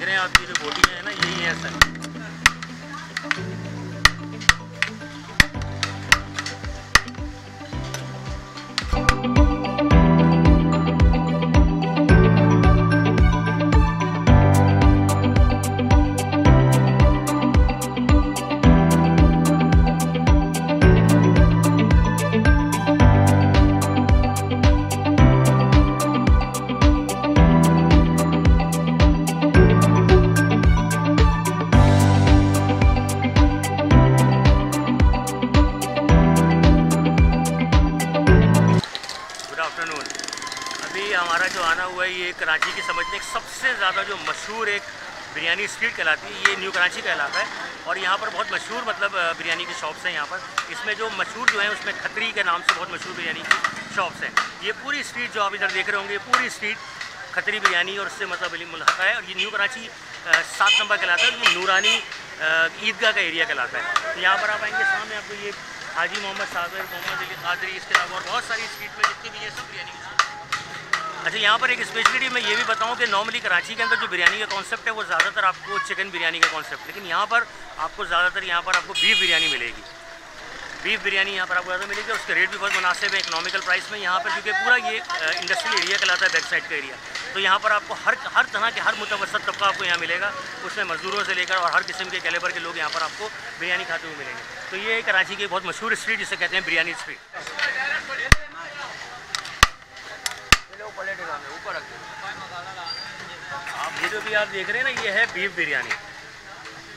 देख रहे हैं आप, ये जो बोटियाँ हैं ना, यही है सर। अभी हमारा जो आना हुआ है ये कराची की समझने एक सबसे ज़्यादा जो मशहूर एक बिरयानी स्ट्रीट कहलाती है, ये न्यू कराची का इलाका है। और यहाँ पर बहुत मशहूर मतलब बिरयानी की शॉप्स हैं यहाँ पर। इसमें जो मशहूर जो है उसमें खत्री के नाम से बहुत मशहूर बिरयानी की शॉप्स हैं। ये पूरी स्ट्रीट जो आप इधर देख रहे होंगे, पूरी स्ट्रीट खत्री बिरयानी और उससे मतलब मुल्हका है। और ये न्यू कराची 7 नंबर कहलाता है, ये नूरानी ईदगाह का एरिया कहलाता है। तो यहाँ पर आप आएंगे, सामने आपको ये हाजी मोहम्मद साबिर, मोहम्मद अली कादरी, इसके अलावा और बहुत सारी स्ट्रीट में जितनी भी ये सब बिरयानी की। अच्छा, यहाँ पर एक स्पेशलिटी मैं ये भी बताऊँ कि नॉर्मली कराची के अंदर जो बिरयानी का कॉन्सेप्ट है वो ज़्यादातर आपको चिकन बिरयानी का कॉन्सेप्ट, लेकिन यहाँ पर आपको ज़्यादातर यहाँ पर आपको बीफ बिरयानी मिलेगी। बीफ बिरयानी यहाँ पर आपको ज़्यादा मिलेगी। उसके रेट भी बहुत मुनासिब है, इकोनॉमिकल प्राइस में यहाँ पर, क्योंकि पूरा ये इंडस्ट्रियल एरिया कहलाता है, बैक साइड का एरिया। तो यहाँ पर आपको हर तरह के, हर मुतवसत तबका आपको यहाँ मिलेगा। उसमें मजदूरों से लेकर और हर किस्म के कैलिबर के लोग यहाँ पर आपको बिरयानी खाते हुए मिलेंगे। तो ये कराची की बहुत मशहूर स्ट्रीट जिसे कहते हैं बिरयानी स्ट्रीट। ऊपर रख आप ये जो भी आप देख रहे हैं ना, ये है बीफ बिरयानी।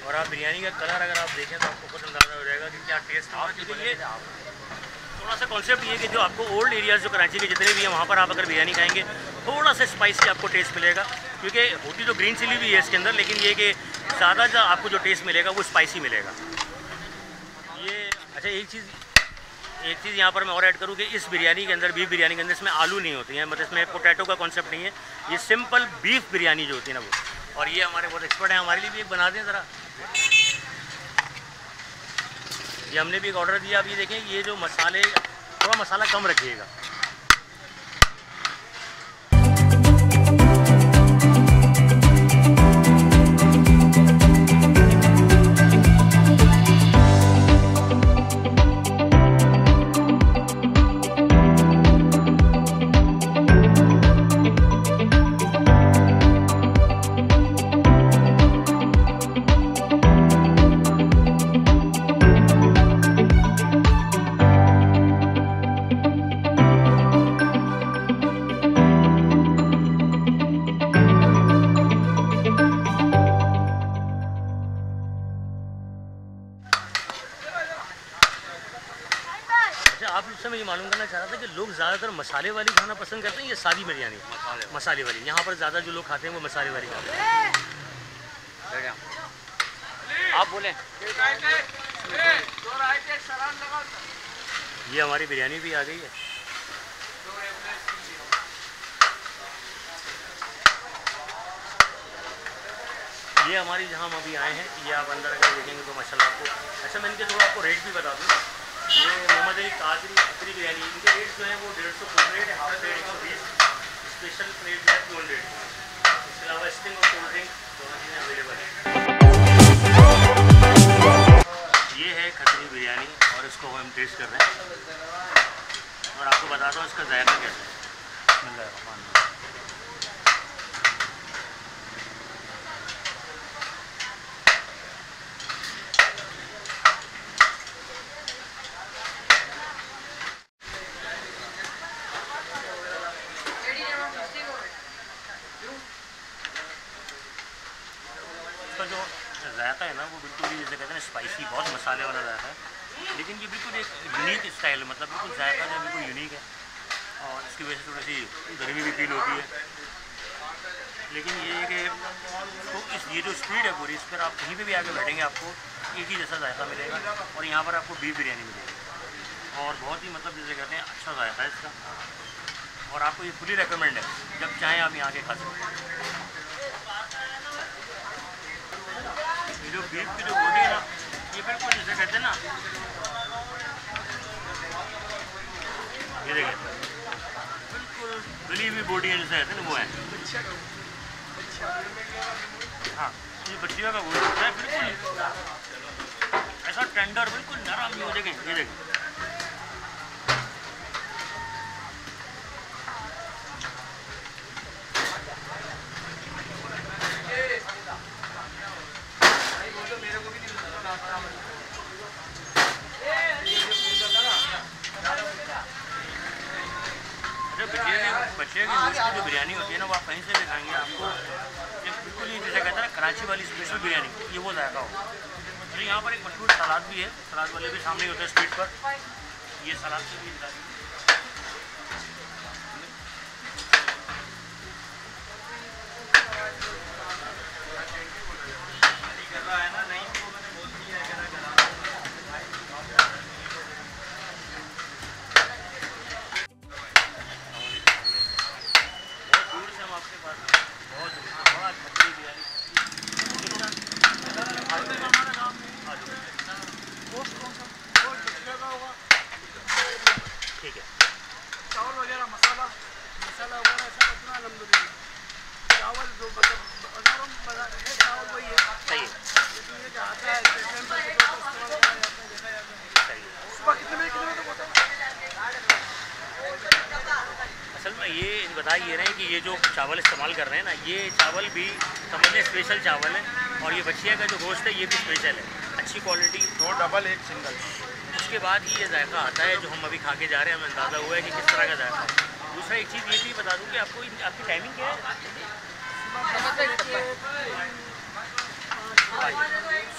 और आप बिरयानी का कलर अगर आप देखें तो आपको खुद अंदाज़ा हो जाएगा कि क्या टेस्ट है। क्योंकि ये थोड़ा सा कॉन्सेप्ट ये कि जो आपको ओल्ड एरियाज़ जो कराची के जितने भी हैं वहाँ पर आप अगर बिरयानी खाएंगे थोड़ा सा स्पाइसी आपको टेस्ट मिलेगा, क्योंकि होती तो ग्रीन चिली भी है इसके अंदर, लेकिन ये कि ज़्यादा जो आपको जो टेस्ट मिलेगा वो स्पाइसी मिलेगा। ये अच्छा, एक चीज़ यहाँ पर मैं और ऐड करूँ कि इस बिरयानी के अंदर, बीफ बिरयानी के अंदर, इसमें आलू नहीं होती हैं, मतलब इसमें पोटैटो का कॉन्सेप्ट नहीं है। ये सिंपल बीफ बिरयानी जो होती है ना वो। और ये हमारे बहुत एक्सपर्ट हैं, हमारे लिए भी एक बना दें ज़रा। ये हमने भी एक ऑर्डर दिया। आप ये देखें, ये जो मसाले, थोड़ा मसाला कम रखिएगा। आप लोग से मैं ये मालूम करना चाह रहा था कि लोग ज़्यादातर मसाले वाली खाना पसंद करते हैं या सादी बिरयानी? मसाले वाली। यहाँ पर ज़्यादा जो लोग खाते हैं वो मसाले वाली खाते हैं। आप बोलें। ये हमारी बिरयानी भी आ गई है। ये हमारी जहाँ हम अभी आए हैं, ये आप अंदर अगर देखेंगे तो माशाल्लाह आपको। अच्छा, मैं इनके थोड़ा आपको रेट भी बता दूँ। ये मोहम्मद अली कादरी खत्री बिरयानी, इनके रेट जो हैं वो 150 फुल रेट है, हाफ रेट 120, स्पेशल रेट है 200। इसके अलावा स्टिंग और कोल्ड ड्रिंक दोनों चीज़ें अवेलेबल हैं। ये है खत्री बिरयानी और इसको हम टेस्ट कर रहे हैं और आपको बताता हूँ इसका जायका कैसा है। इसका जो जायका है ना वो बिल्कुल ही जैसे कहते हैं स्पाइसी, बहुत मसाले वाला जायका है, लेकिन ये बिल्कुल एक यूनिक स्टाइल, मतलब बिल्कुल जायका जो बिल्कुल यूनिक है। और इसकी वजह से थोड़ी सी गर्मी भी फील होती है। लेकिन ये कि तो ये जो स्ट्रीट है पूरी, इस पर आप कहीं पे भी आके बैठेंगे आपको एक ही जैसा जायका मिलेगा। और यहाँ पर आपको बीफ बिरयानी मिलेगी और बहुत ही मतलब जैसे कहते हैं अच्छा जायका है इसका। और आपको ये फुली रिकमेंड है, जब चाहें आप यहाँ आके खा सकते हैं। ये जो बीफ की जो बोटी है ना, ये बिल्कुल जैसे कहते हैं ना, ये देखें बिल्कुल गली हुई बोटी है जैसे कहते हैं ना, वो है। हाँ, ये बच्चियों का गोश्त होता है, बिल्कुल ऐसा टेंडर, बिल्कुल नरम। ये देखें, ये देखें। बच्चे की गोश्त की जो बिरयानी होती है ना, वो आप कहीं से भी खाएंगे, आपको बिल्कुल ही जैसे कहते हैं ना कराची वाली स्पेशल बिरयानी, ये वो जायका हो। तो यहाँ पर एक मशहूर सलाद भी है, सलाद वाले भी सामने होते हैं स्ट्रीट पर। ये सलाद की भी कर रहा है ना, नहीं तो मैंने बोल दिया है आपके पास बहुत मछली बिरयानी। ठीक है, चावल वगैरह मसाला वगैरह सब अपना अलहमदुलिल्लाह। चावल जो मतलब चावल वही है, सही है, लेकिन ये आता है सुबह कितने बजे तक होता है? असल में ये बता ये रहे हैं कि ये जो चावल इस्तेमाल कर रहे हैं ना, ये चावल भी समझने स्पेशल चावल है, और ये बछिया का जो गोश्त है ये भी स्पेशल है, अच्छी क्वालिटी, 2 डबल 1 सिंगल। उसके बाद ही ये जायका आता है जो हम अभी खा के जा रहे हैं, हमें अंदाज़ा हुआ है कि किस तरह का जायका है। दूसरा एक चीज़ ये भी बता दूँ कि आपको आपकी टाइमिंग क्या है?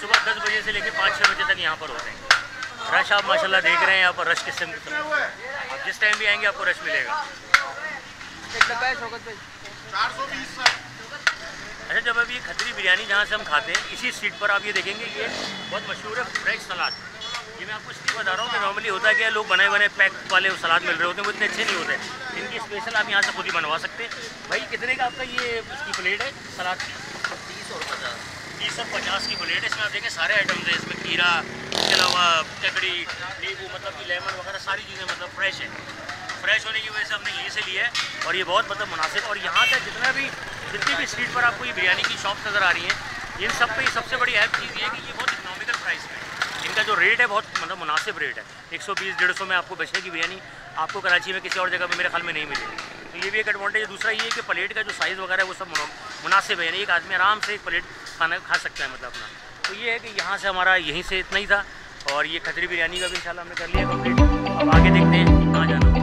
सुबह 10 बजे से लेकर 5-6 बजे तक यहाँ पर होते हैं। रश आप माशाल्लाह देख रहे हैं, यहाँ पर रश किस टाइम, आप जिस टाइम भी आएंगे आपको रश मिलेगा। अच्छा, जब अभी ये खतरी बिरयानी जहाँ से हम खाते हैं, इसी स्ट्रीट पर आप ये देखेंगे, ये बहुत मशहूर है फ्रेश सलाद। ये मैं आपको इसलिए बता रहा हूँ कि नॉर्मली होता है कि लोग बने बने पैक वाले सलाद मिल रहे होते हैं, वो इतने अच्छे नहीं होते। इनकी स्पेशल आप यहाँ से खुद ही बनवा सकते हैं। भाई कितने का आपका ये इसकी प्लेट है सलाद की? 30 और 50। 30 और 50 की प्लेट है। इसमें आप देखें सारे आइटम्स हैं, इसमें खीरा, इसके अलावा ककड़ी, नींबू, मतलब कि लेमन वगैरह सारी चीज़ें मतलब फ्रेश है। फ्रेश होने की वजह से हमने यहीं से लिया है, और ये बहुत मतलब मुनासिब। और यहाँ से जितनी भी स्ट्रीट पर आपको ये बिरयानी की शॉप नज़र आ रही हैं, इन सब पे सबसे बड़ी अहम चीज़ ये है कि ये बहुत इकनॉमिकल प्राइस में है। इनका जो रेट है बहुत मतलब मुनासिब रेट है। 120-150 में आपको बछड़े की बिरयानी आपको कराची में किसी और जगह पे मेरे ख्याल में नहीं मिलेगी। तो ये भी एक एडवांटेज है। दूसरा ये कि प्लेट का जो साइज़ वगैरह है वो सब मुनासिब है, यानी एक आदमी आराम से एक प्लेट खाना खा सकता है मतलब अपना। तो ये है कि यहाँ से हमारा यहीं से इतना ही था, और ये खतरी बिरयानी का भी इंशाल्लाह हमने कर लिया कंप्लीट। अब आगे देखते हैं कहाँ जाना।